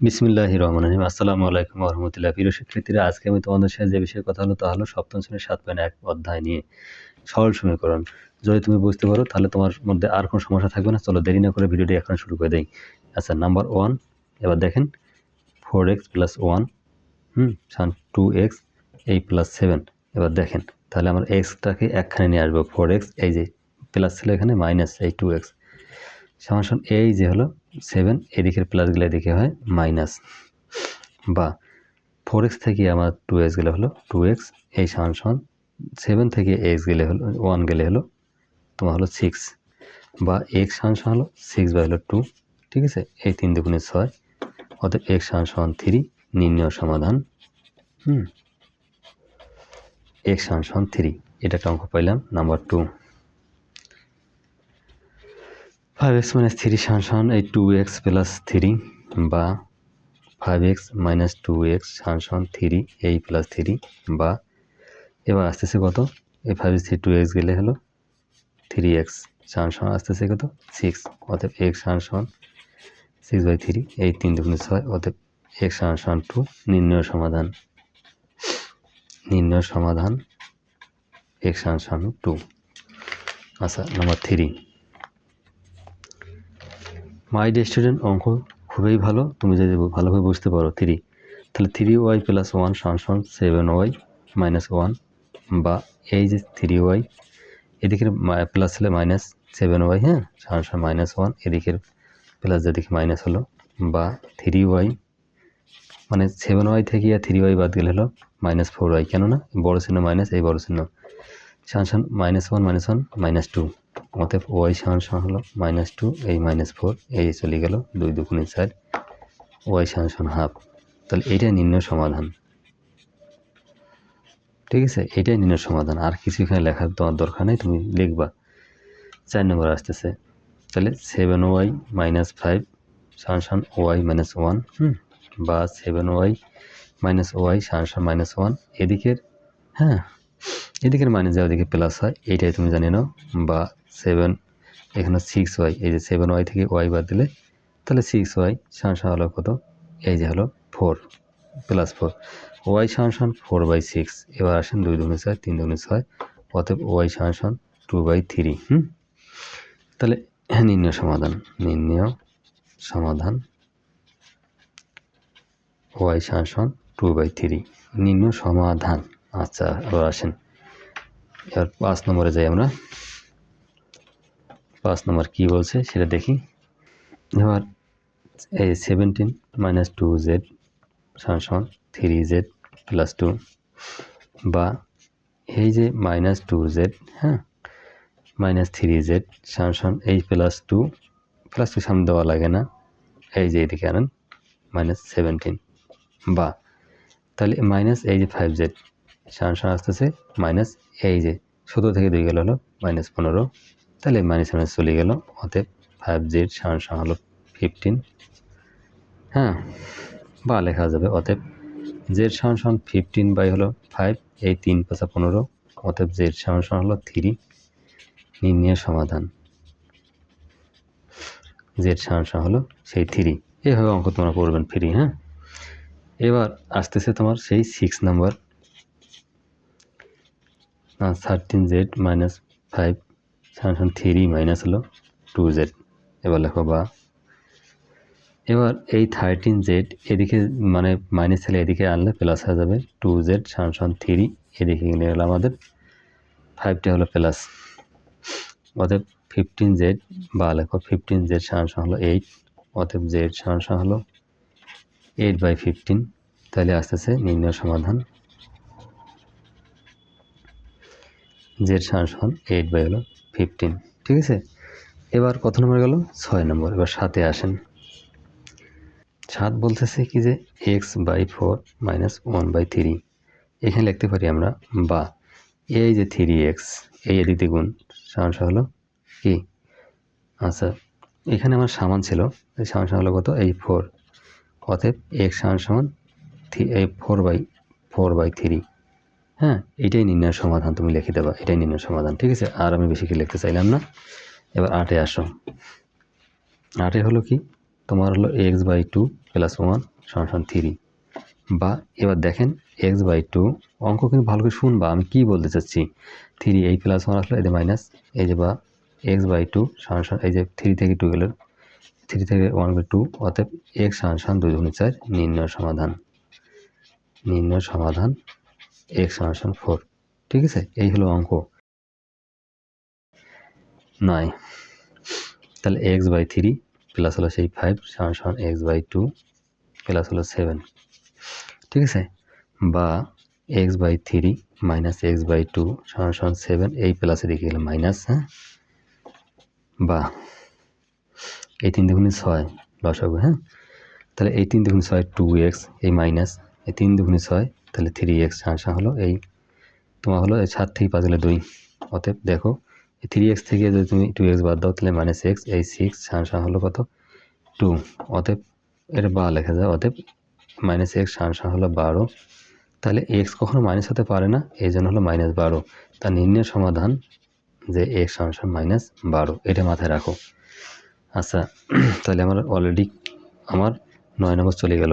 বিসমিল্লাহির রহমানির রহিম। আসসালামু আলাইকুম ওয়া রাহমাতুল্লাহ। প্রিয় শিক্ষার্থীরা, আজকে আমি তোমাদের সাথে যে বিষয়ে কথা হলো তা হলো সপ্তম শ্রেণীর 7.1 অধ্যায় নিয়ে সরল সমীকরণ। যদি তুমি বুঝতে পারো তাহলে তোমার মধ্যে আর কোনো সমস্যা থাকবে না। চলো দেরি না করে ভিডিওটি এখন শুরু করে দেই। আচ্ছা, নাম্বার 1 এবার দেখেন 4x + 1 সমান 2x এই প্লাস 7। এবার দেখেন তাহলে আমরা এক্সটাকে একখানে নিয়ে আসবো। 4x এই যে প্লাস ছিল এখানে মাইনাস এই 2x সমান এই যে হলো 7, এদিকের প্লাসগুলো এদিকে হয় মাইনাস, বা 4x থেকে আমার 2x গেলে হলো 2x এই সমান 7 থেকে x গেলে হলো 1 গেলে হলো তোমার হলো 6, বা x সমান হলো 6 বাই হলো 2। ঠিক আছে, এই 3 দুগুণে 6, অতএব x সমান 3। নির্ণয় সমাধান x সমান 3। এটা একটা অঙ্ক পাইলাম। নাম্বার 2 5x - 3 সমান এই 2x + 3, বা 5x - 2x সমান 3 এই প্লাস 3, বা এবার আসতেছে কত, এই 5 থেকে 2x গেলে হলো 3x সমান আসতেছে কত 6, অতএব x সমান 6/3, এই 3 দুগুণে 6, অতএব x সমান 2। নির্ণয় সমাধান x সমান 2। আচ্ছা, নাম্বার 3 মাই ডিয়ার স্টুডেন্ট, অঙ্ক খুবই ভালো, তুমি যদি ভালোভাবে বুঝতে পারো। 3 তাহলে 3y + 1 সমান 7y - 1, বা এই যে 3y এদিকের প্লাস ছিল মাইনাস 7y, হ্যাঁ সমান -1, এদিকের প্লাস যেদিকে মাইনাস হলো, বা 3y মানে 7y থেকে আর 3y বাদ গেলে হলো -4y, কেননা বড় চিহ্ন মাইনাস, এই বড় চিহ্ন সমান -1 - 2, অতএব y সমান হলো -2 এই -4, এই চলে গেল 2 দুগুণে 4, y সমান হাফ। তাহলে এইটাই নির্ণয় সমাধান। ঠিক আছে, এটাই নির্ণয় সমাধান, আর কিছু এখানে লেখার তোমার দরকার নেই, তুমি লিখবা। 4 নম্বর আসতেছে, তাহলে 7y - 5 সমান y - 1, বা 7y - y সমান -1, এদিকের এদিকের মাইনাস যায় ওদিকে প্লাস হয়, এইটাই তুমি জানি নাও। বা 7 এখানে 6y, এই যে 7y থেকে y বাদ দিলে তাহলে 6y সমান হলো কত, এই যে হলো 4 + 4, y সমান 4/6। এবার আসেন 2 দুগুণে 4, 3 দুগুণে 6, অতএব y সমান 2/3। তাহলে নির্ণয় সমাধান y সমান 2/3, নির্ণয় সমাধান। আচ্ছা, এবার আসেন এবার 5 নম্বরে যাই আমরা। 5 নম্বর কি বলছে সেটা দেখি। এবার এই 17 - 2z সমান 3z + 2, বা এই যে -2z -3z সমান এই +2 সামনে দেওয়া লাগে না, এই যে এদিকে আনেন -17, বা তাহলে মাইনাস এই যে 5z সমান আসতেছে মাইনাস এই যে 17 থেকে 2 গেল হলো -15, তাহলে মাইনাস চলে গেল, অতএব 5z সমান হলো 15, বা লেখা যাবে অতএব z সমান 15 বাই হলো 5, এই 3 × 5 = 15, অতএব z সমান হলো 3। নির্ণয় সমাধান z সমান হলো সেই 3। এইভাবে অঙ্ক তোমরা করবেন ফ্রি। এবার আসতেছে তোমার সেই 6 নাম্বার, 13z - 5 সমান 3 মাইনাস হলো 2z। এবার লেখো, বা এবার এই 13z এদিকে মানে মাইনাস ছেলে এদিকে আনলে প্লাস হয়ে যাবে, 2z সমান 3, এদিকে গেলে হলো আমাদের 5টা হলো প্লাস, অতএব 15z, বা লেখো 15z সমান হলো 8, অতএব z সমান হলো 8/15। তাহলে আসতেছে নির্ণয় সমাধান z সমান 8/15। ঠিক আছে, এবার কত নম্বর গেল, 6 নম্বর। এবার 7-এ আসেন। 7 বলতেছে কি যে x/4 - 1/3, এখানে লিখতে পারি আমরা, বা এই যে 3x এই এদিকে গুণ সমান হলো কি, আচ্ছা এখানে আমার সমান ছিল, এই সমান হলো কত, এই 4, অতএব x সমান 4/3। এটাই নির্ণয় সমাধান, তুমি লিখে দেবা, এটাই নির্ণয় সমাধান। ঠিক আছে, আর আমি বেশি কি লিখতে চাইলাম না। এবার 8-এ আসো। 8-এ হলো কি, তোমার হলো x/2 + 1 সমান 3 বা এবার দেখেন x/2 অঙ্ক কিন্তু ভালো করে শুনবা আমি কি বলতে চাচ্ছি 3 এই প্লাস 1 আসলে এই যে মাইনাস এই যে বা x/2 সমান এই যে 3 থেকে 2 গেল 3 থেকে 1/2 অতএব x সমান 2 গুণ 4 নির্ণয় সমাধান x সমান 4 ঠিক আছে এই হলো অঙ্ক 9 তাহলে x/3 প্লাস হলো সেই 5 সমান x/2 প্লাস হলো 7 ঠিক আছে বা x/3 মাইনাস x/2 সমান 7 এই প্লাসে দিকে গেলে মাইনাস হ্যাঁ বা এই 3 দুগুণে 6 লসাগু হ্যাঁ তাহলে এই 3 দুগুণে 6 2x এই মাইনাস এই 3 দুগুণে 6 তাহলে 3x সমান হলো এই তোমার হলো 7 থেকে 5 গেলে 2 অতএব দেখো এই 3x থেকে যদি তুমি 2x বাদ দাও তাহলে মাইনাস x এই 6 সমান হলো কত 2 অতএব এটা বা লেখা যায় অতএব মাইনাস x সমান হলো 12 তাহলে x কখনো মাইনাস হতে পারে না এই জন্য হলো -12 তার নির্ণয় সমাধান যে x সমান -12 এটা মাথায় রাখো আচ্ছা তাহলে আমার অলরেডি আমার 9 নম্বর চলে গেল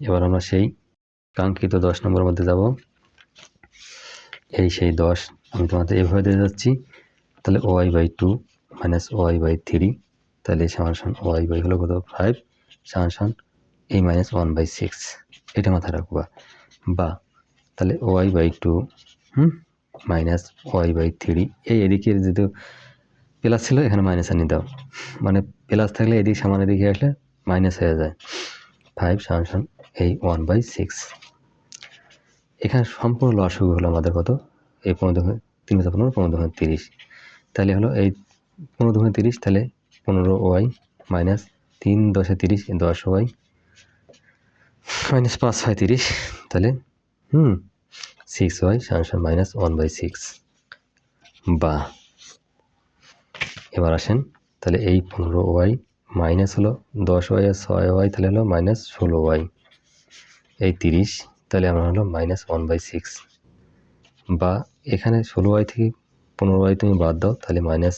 এবার আমরা সেই কাঙ্ক্ষিত 10 নম্বরের মধ্যে যাব এই সেই 10 আমি তোমাদের এভাবে দিয়ে যাচ্ছি তাহলে y/2 মাইনাস y/3 তাহলে সমান y হলো কত 5 সমান এই মাইনাস 1/6 এটা মাথায় রাখবা বা তাহলে y/2 মাইনাস y/3 এই এদিকে যেহেতু প্লাস ছিল এখানে মাইনাস আনি দাও মানে প্লাস থাকলে এদিকে সমান এদিকে আসলে মাইনাস হয়ে যায় 5 সমান এই 1/6 এখানে সম্পূর্ণ লসাগু হলো আমাদের কত এই 15 তাহলে হলো এই 15 তাহলে 15y মাইনাস 3 10 30 10y মাইনাস 5 6 30 তাহলে 6y সমান মাইনাস 1/6 বা এবার আসেন তাহলে এই 15y মাইনাস হলো 10y আর 6y তাহলে হলো মাইনাস 16y এই 30 তাহলে আমরা হলো মাইনাস 1/6 বা এখানে 16y থেকে 15y তুমি বাদ দাও তাহলে মাইনাস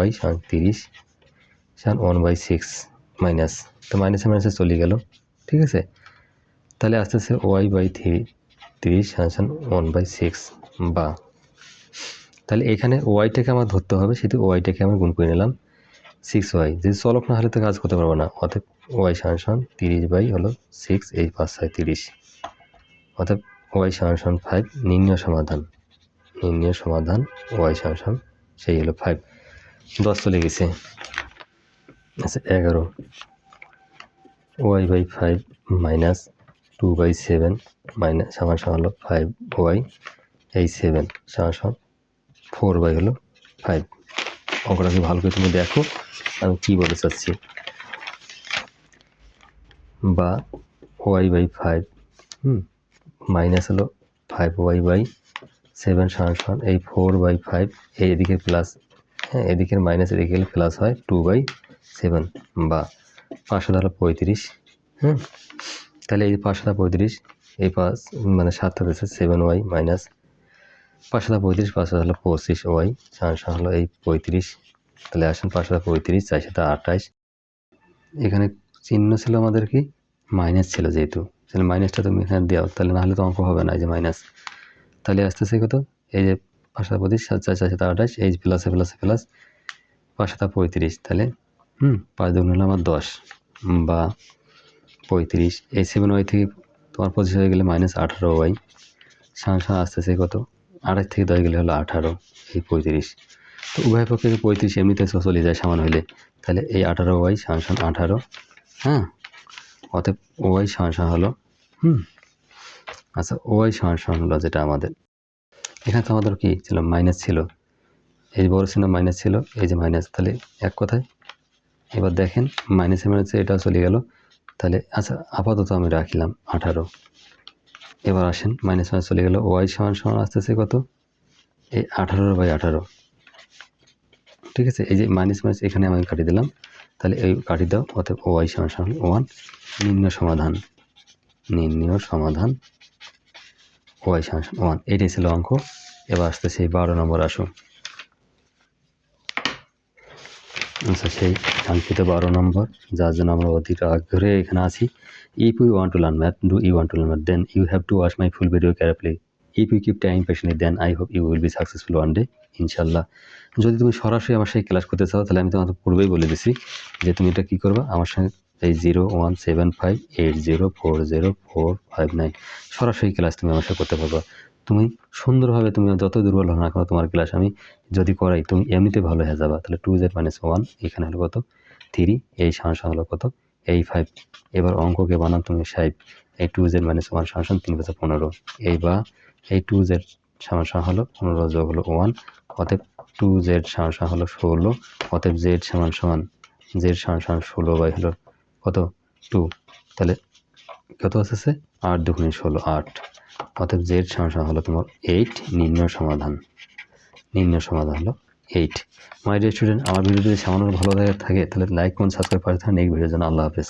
y সমান 30 সমান 1/6 মাইনাস তো মাইনাসে মাইনাসে চলে গেল ঠিক আছে তাহলে আস্তে আস্তে y/3 30 সমান 1/6 বা তাহলে এখানে ওয়াইটাকে আমার ধরতে হবে সেহেতু ওয়াইটাকে আমরা গুণ করে নিলাম 6y যদি চলক না হলে তো কাজ করতে পারবো না অতএব ওয়াই সমান 30 হলো 6 এই 5 6 30 অতএব ওয়াই সমান 5 নির্ণয় সমাধান ওয়াই সমান সেই হলো 5 10 চলে গেছে আচ্ছা 11 y/5 মাইনাস 2/7 মাইনাস সমান হলো 5y এই 7 সমান 4y হলো 5 অঙ্কটাকে ভালো করে তুমি দেখো আমি কি বলতে চাচ্ছি বা y/5 মাইনাস হলো 5y/7 সমান এই 4/5 এই এদিকে প্লাস হ্যাঁ এদিকের মাইনাস এদিকে প্লাস হয় 2/7 বা 5 হলো 35 তাহলে এই 5 35 এই 5 মানে 7 হচ্ছে 7y মাইনাস 5 35 5 হলো 25y সমান হলো এই 35 তাহলে আসেন 5 35 4 28 এখানে চিহ্ন ছিল আমাদের কি মাইনাস ছিল যেহেতু তাহলে মাইনাসটা তুমি এখানে দাও তাহলে না হলে তো অঙ্ক হবে না এই যে মাইনাস তাহলে আসতেছে কত এই যে 5 35 7 4 28 এই প্লাসে প্লাসে প্লাস 5 35 তাহলে 5 দুগুণ হলো আমার 10 বা 35 এই 7y থেকে তোমার 25 হয়ে গেলে মাইনাস 18y সমান আসতেছে কত 28 থেকে 10 গেলে হলো 18 এই 35 তো উভয় পক্ষে 35 এমনিতে চলে যায় সমান হলে তাহলে এই 18y সমান 18 অতএব ওয়াই সমান হলো আচ্ছা ওয়াই সমান হলো যেটা আমাদের এখানে তো আমাদের কি ছিল মাইনাস ছিল এই বড় চিহ্ন মাইনাস ছিল এই যে মাইনাস তাহলে এক কথায় এবার দেখেন মাইনাসে মাইনাসে এটা চলে গেল তাহলে আচ্ছা আপাতত আমি রাখলাম 18 এবার আসেন মাইনাস মাইনাস চলে গেল ওয়াই সমান আসতেছে কত এই 18/18 ঠিক আছে এই যে মাইনাস মাইনাস এখানে আমি কাটিয়ে দিলাম তাহলে এই কাটি দাও অতএব ওয়াই সমান 1 নির্ণয় সমাধান ওয়াই সমান 1 এটাই ছিল অঙ্ক এবার আসতেছে 12 নম্বর আসো আচ্ছা, সেই কাঙ্ক্ষিত 12 নম্বর, যার জন্য আমরা অধীর আগ্রহে এখানে আছি। If you want to learn math, do you want to learn math, then you have to watch my full video carefully. If you keep trying patiently, then I hope you will be successful one day, ইনশাআল্লাহ। যদি তুমি সরাসরি আমার সাথে class করতে চাও, তাহলে আমি তোমাকে পূর্বেই বলে দিছি যে তুমি এটা কী করবা, আমার সঙ্গে এই 0175804049 সরাসরি ক্লাস তুমি আমার সাথে করতে পারবা। তুমি সুন্দরভাবে, তুমি যত দুর্বল হও না কেন, তোমার ক্লাস আমি যদি করাই, তুমি এমনিতে ভালো হয়ে যাবা। তাহলে 2z - 1 এখানে হলো কত, 3, এই সমান হলো কত, এই 5। এবার অঙ্ককে বানান তুমি 5, এই 2z - 1 সমান 3 × 15, এই বা এই 2z সমান হলো 15 যোগ হলো 1, অতএব 2z সমান হলো 16, অতএব z সমান 16 বাই হলো কত, 2। তাহলে কত আসছে, 8 × 2 = 16, 8। অতএব z সমান হলো তোমার 8। নির্ণয় সমাধান হলো 8। মাই ডিয়ার স্টুডেন্ট, আমার ভিডিও যদি সামান্য ভালো লাগে থাকে, তাহলে লাইক, কমেন্ট, সাবস্ক্রাইব করে থাকেন এই ভিডিওর জন্য। আল্লাহ হাফেজ।